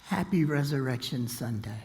Happy Resurrection Sunday.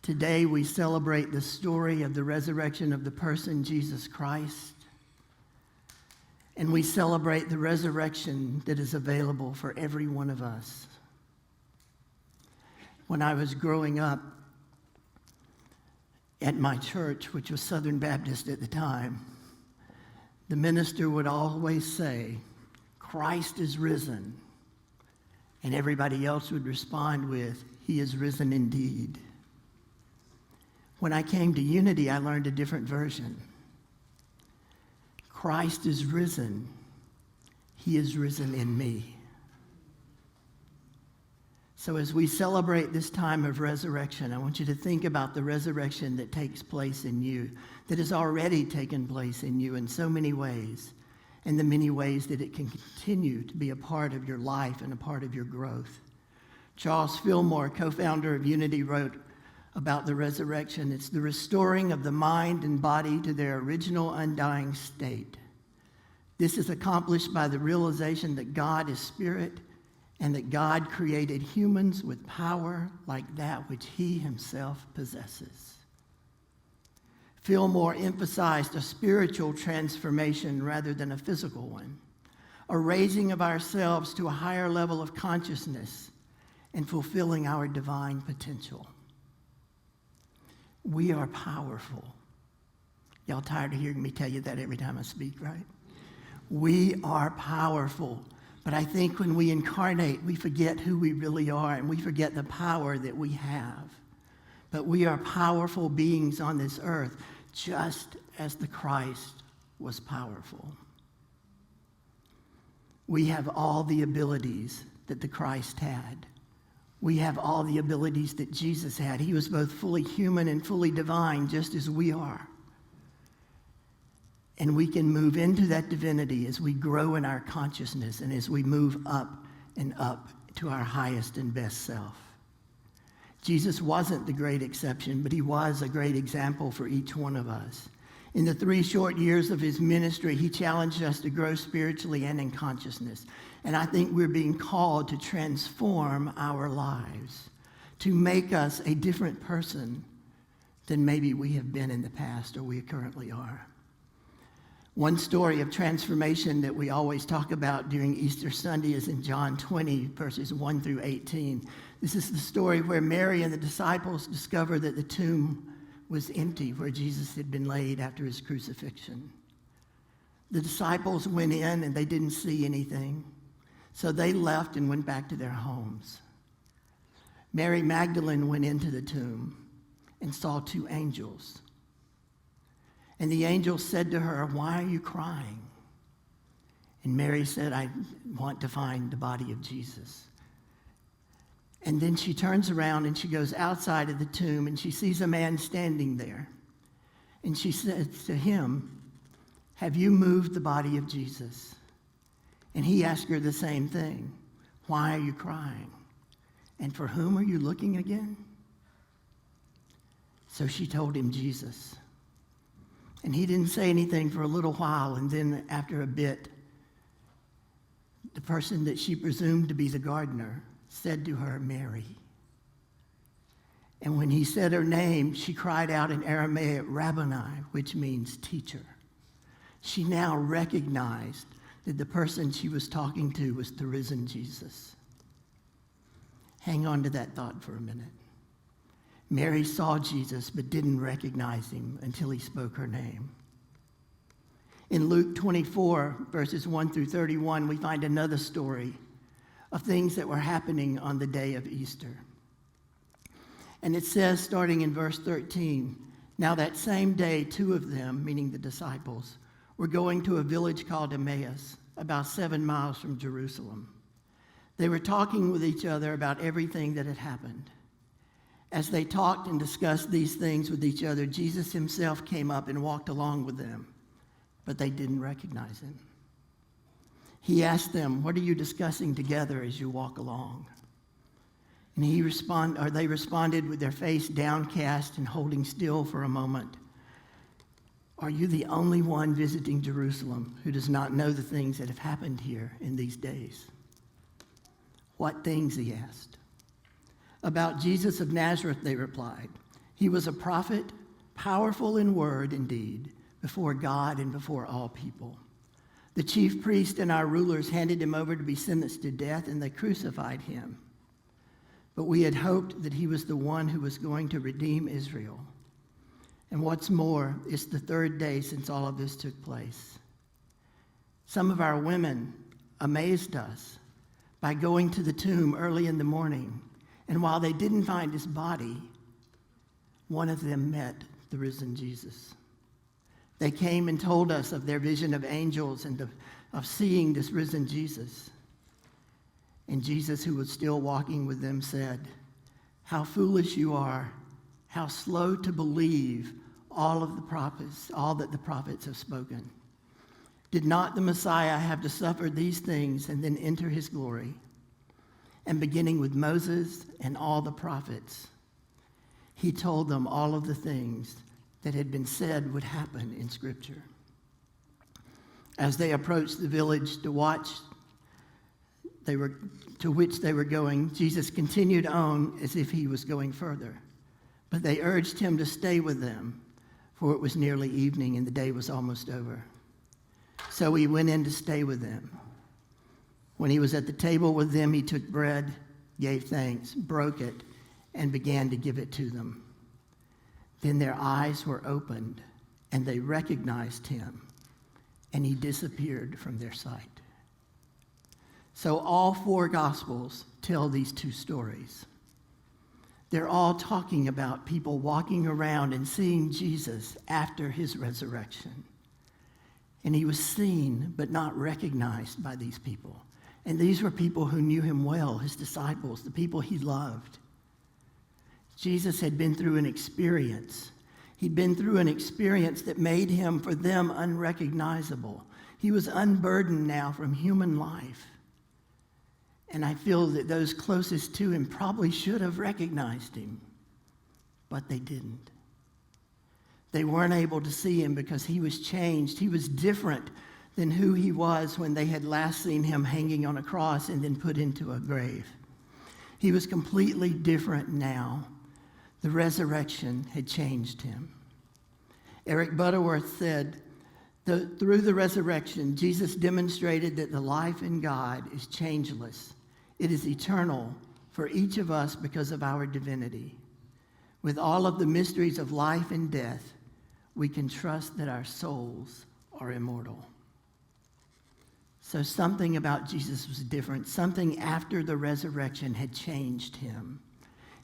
Today we celebrate the story of the resurrection of the person Jesus Christ, and we celebrate the resurrection that is available for every one of us. When I was growing up at my church, which was Southern Baptist at the time, the minister would always say, "Christ is risen." And everybody else would respond with, "He is risen indeed." When I came to Unity, I learned a different version. Christ is risen. He is risen in me. So as we celebrate this time of resurrection, I want you to think about the resurrection that takes place in you, that has already taken place in you in so many ways, and the many ways that it can continue to be a part of your life and a part of your growth. Charles Fillmore, co-founder of Unity, wrote about the resurrection. It's the restoring of the mind and body to their original undying state. This is accomplished by the realization that God is spirit and that God created humans with power like that which he himself possesses. Fillmore emphasized a spiritual transformation rather than a physical one, a raising of ourselves to a higher level of consciousness and fulfilling our divine potential. We are powerful. Y'all tired of hearing me tell you that every time I speak, right? We are powerful. But I think when we incarnate, we forget who we really are and we forget the power that we have. But we are powerful beings on this earth, just as the Christ was powerful. We have all the abilities that the Christ had. We have all the abilities that Jesus had. He was both fully human and fully divine, just as we are. And we can move into that divinity as we grow in our consciousness and as we move up and up to our highest and best self. Jesus wasn't the great exception, but he was a great example for each one of us. In the 3 short years of his ministry, he challenged us to grow spiritually and in consciousness. And I think we're being called to transform our lives, to make us a different person than maybe we have been in the past or we currently are. One story of transformation that we always talk about during Easter Sunday is in John 20, verses 1 through 18. This is the story where Mary and the disciples discovered that the tomb was empty where Jesus had been laid after his crucifixion. The disciples went in and they didn't see anything, so they left and went back to their homes. Mary Magdalene went into the tomb and saw 2 angels. And the angel said to her, "Why are you crying?" And Mary said, "I want to find the body of Jesus." And then she turns around and she goes outside of the tomb and she sees a man standing there. And she says to him, "Have you moved the body of Jesus?" And he asked her the same thing. "Why are you crying? And for whom are you looking again?" So she told him Jesus. And he didn't say anything for a little while, and then after a bit, the person that she presumed to be the gardener said to her, "Mary." And when he said her name, she cried out in Aramaic, "Rabboni," which means teacher. She now recognized that the person she was talking to was the risen Jesus. Hang on to that thought for a minute. Mary saw Jesus but didn't recognize him until he spoke her name. In Luke 24, verses 1 through 31, we find another story of things that were happening on the day of Easter. And it says, starting in verse 13, "Now that same day, 2 of them," meaning the disciples, "were going to a village called Emmaus, about 7 miles from Jerusalem. They were talking with each other about everything that had happened. As they talked and discussed these things with each other, Jesus himself came up and walked along with them, but they didn't recognize him. He asked them, "What are you discussing together as you walk along?" And they responded with their face downcast and holding still for a moment. "Are you the only one visiting Jerusalem who does not know the things that have happened here in these days?" What things, he asked. About Jesus of Nazareth, they replied. He was a prophet, powerful in word and deed, before God and before all people. The chief priest and our rulers handed him over to be sentenced to death, and they crucified him. But we had hoped that he was the one who was going to redeem Israel. And what's more, it's the third day since all of this took place. Some of our women amazed us by going to the tomb early in the morning, and while they didn't find his body, one of them met the risen Jesus. They came and told us of their vision of angels and of seeing this risen Jesus. And Jesus, who was still walking with them, said, "How foolish you are, how slow to believe all that the prophets have spoken. Did not the Messiah have to suffer these things and then enter his glory?" And beginning with Moses and all the prophets, he told them all of the things that had been said would happen in Scripture. As they approached the village to which they were going, Jesus continued on as if he was going further. But they urged him to stay with them, for it was nearly evening and the day was almost over. So he went in to stay with them. When he was at the table with them, he took bread, gave thanks, broke it, and began to give it to them. Then their eyes were opened, and they recognized him, and he disappeared from their sight. So all four Gospels tell these two stories. They're all talking about people walking around and seeing Jesus after his resurrection. And he was seen but not recognized by these people. And these were people who knew him well, his disciples, the people he loved. Jesus had been through an experience. He'd been through an experience that made him, for them, unrecognizable. He was unburdened now from human life. And I feel that those closest to him probably should have recognized him, but they didn't. They weren't able to see him because he was changed. He was different than who he was when they had last seen him hanging on a cross and then put into a grave. He was completely different now. The resurrection had changed him. Eric Butterworth said, through the resurrection, Jesus demonstrated that the life in God is changeless. It is eternal for each of us because of our divinity. With all of the mysteries of life and death, we can trust that our souls are immortal. So something about Jesus was different. Something after the resurrection had changed him.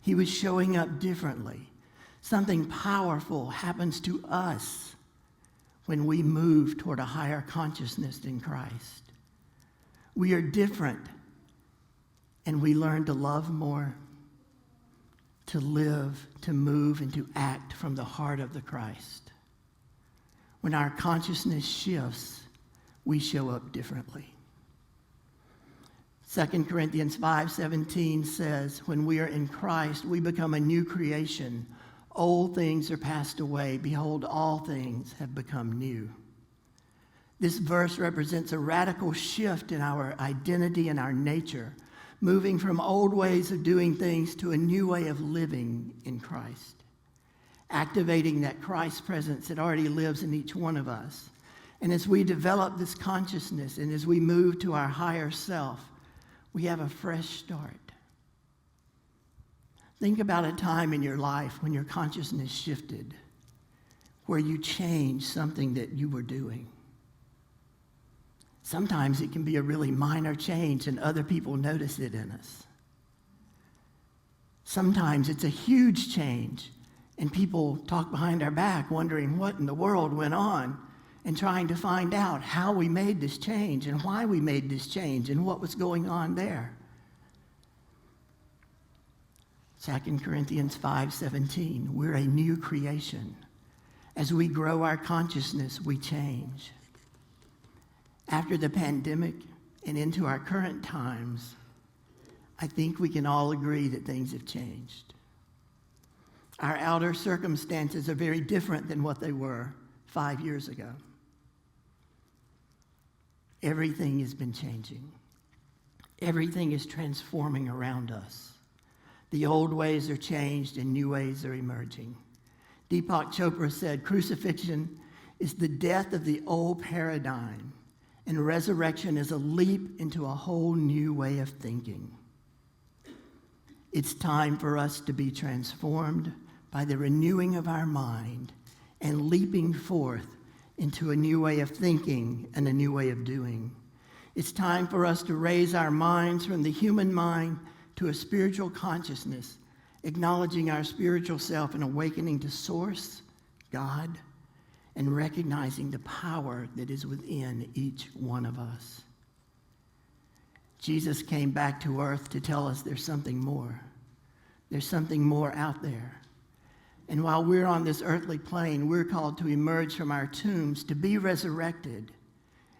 He was showing up differently. Something powerful happens to us when we move toward a higher consciousness in Christ. We are different, and we learn to love more, to live, to move, and to act from the heart of the Christ. When our consciousness shifts, we show up differently. 2 Corinthians 5:17 says, when we are in Christ, we become a new creation. Old things are passed away. Behold, all things have become new. This verse represents a radical shift in our identity and our nature, moving from old ways of doing things to a new way of living in Christ, activating that Christ presence that already lives in each one of us. And as we develop this consciousness and as we move to our higher self, we have a fresh start. Think about a time in your life when your consciousness shifted, where you changed something that you were doing. Sometimes it can be a really minor change and other people notice it in us. Sometimes it's a huge change and people talk behind our back wondering what in the world went on and trying to find out how we made this change and why we made this change and what was going on there. 2 Corinthians 5:17, we're a new creation. As we grow our consciousness, we change. After the pandemic and into our current times, I think we can all agree that things have changed. Our outer circumstances are very different than what they were 5 years ago. Everything has been changing. Everything is transforming around us. The old ways are changed and new ways are emerging. Deepak Chopra said, crucifixion is the death of the old paradigm, and resurrection is a leap into a whole new way of thinking. It's time for us to be transformed by the renewing of our mind and leaping forth into a new way of thinking and a new way of doing. It's time for us to raise our minds from the human mind to a spiritual consciousness, acknowledging our spiritual self and awakening to Source, God, and recognizing the power that is within each one of us. Jesus came back to earth to tell us there's something more. There's something more out there. And while we're on this earthly plane, we're called to emerge from our tombs, to be resurrected,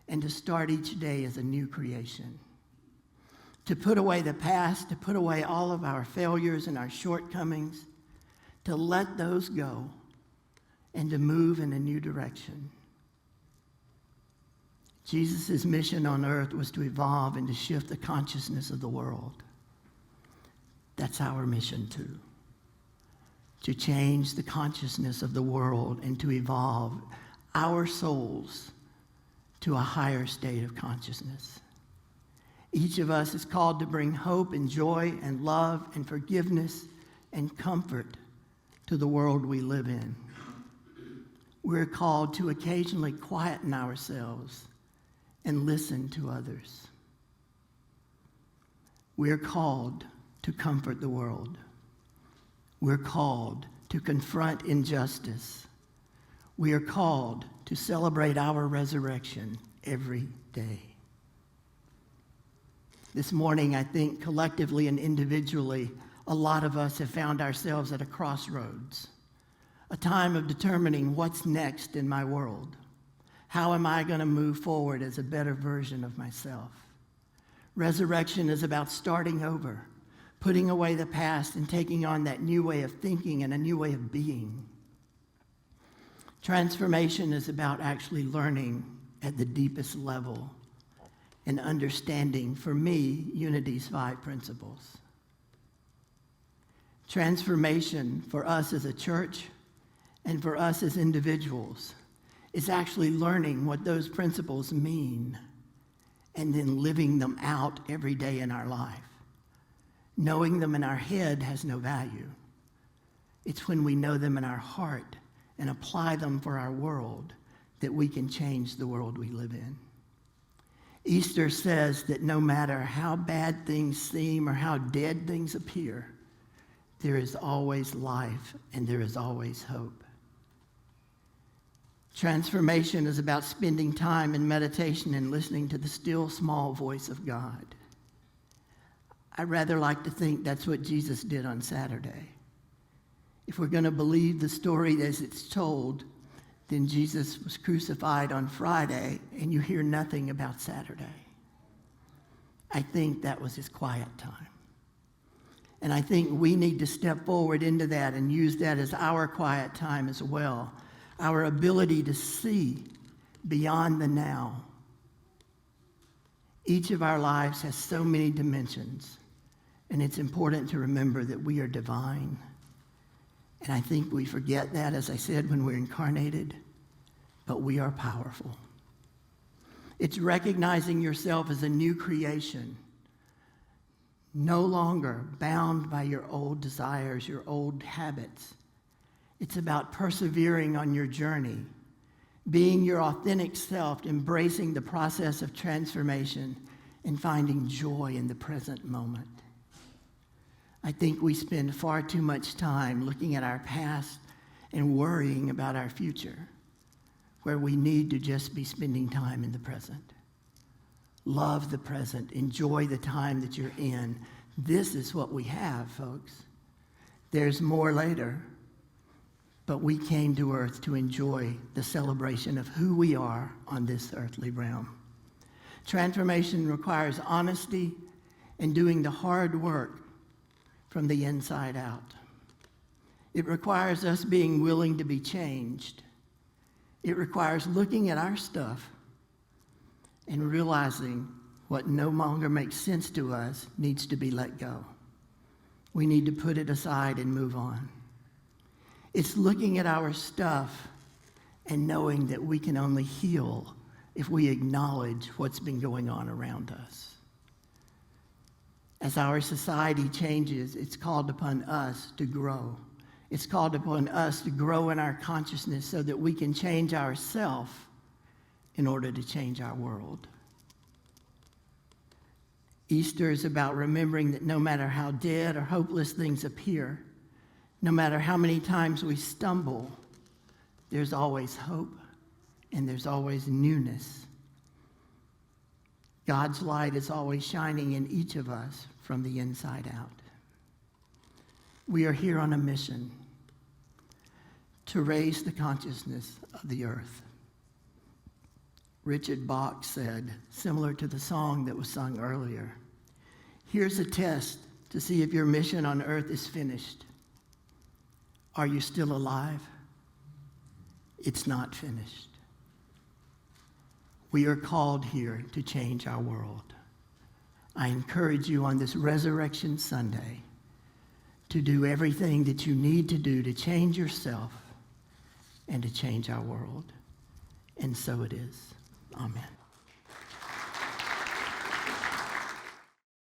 and to start each day as a new creation. To put away the past, to put away all of our failures and our shortcomings, to let those go, and to move in a new direction. Jesus' mission on earth was to evolve and to shift the consciousness of the world. That's our mission too. To change the consciousness of the world and to evolve our souls to a higher state of consciousness. Each of us is called to bring hope and joy and love and forgiveness and comfort to the world we live in. We're called to occasionally quieten ourselves and listen to others. We're called to comfort the world. We're called to confront injustice. We are called to celebrate our resurrection every day. This morning, I think collectively and individually, a lot of us have found ourselves at a crossroads, a time of determining what's next in my world. How am I going to move forward as a better version of myself? Resurrection is about starting over, putting away the past and taking on that new way of thinking and a new way of being. Transformation is about actually learning at the deepest level and understanding, for me, Unity's 5 principles. Transformation for us as a church and for us as individuals is actually learning what those principles mean and then living them out every day in our life. Knowing them in our head has no value. It's when we know them in our heart and apply them for our world that we can change the world we live in. Easter says that no matter how bad things seem or how dead things appear, there is always life and there is always hope. Transformation is about spending time in meditation and listening to the still small voice of God. I rather like to think that's what Jesus did on Saturday. If we're going to believe the story as it's told, then Jesus was crucified on Friday and you hear nothing about Saturday. I think that was his quiet time. And I think we need to step forward into that and use that as our quiet time as well. Our ability to see beyond the now. Each of our lives has so many dimensions, and it's important to remember that we are divine. And I think we forget that, as I said, when we're incarnated, but we are powerful. It's recognizing yourself as a new creation, no longer bound by your old desires, your old habits. It's about persevering on your journey, being your authentic self, embracing the process of transformation, and finding joy in the present moment. I think we spend far too much time looking at our past and worrying about our future, where we need to just be spending time in the present. Love the present. Enjoy the time that you're in. This is what we have, folks. There's more later. But we came to earth to enjoy the celebration of who we are on this earthly realm. Transformation requires honesty and doing the hard work from the inside out. It requires us being willing to be changed. It requires looking at our stuff and realizing what no longer makes sense to us needs to be let go. We need to put it aside and move on. It's looking at our stuff and knowing that we can only heal if we acknowledge what's been going on around us. As our society changes, it's called upon us to grow. It's called upon us to grow in our consciousness so that we can change ourselves in order to change our world. Easter is about remembering that no matter how dead or hopeless things appear, no matter how many times we stumble, there's always hope and there's always newness. God's light is always shining in each of us from the inside out. We are here on a mission to raise the consciousness of the earth. Richard Bach said, similar to the song that was sung earlier, here's a test to see if your mission on earth is finished. Are you still alive? It's not finished. We are called here to change our world. I encourage you on this Resurrection Sunday to do everything that you need to do to change yourself and to change our world. And so it is. Amen.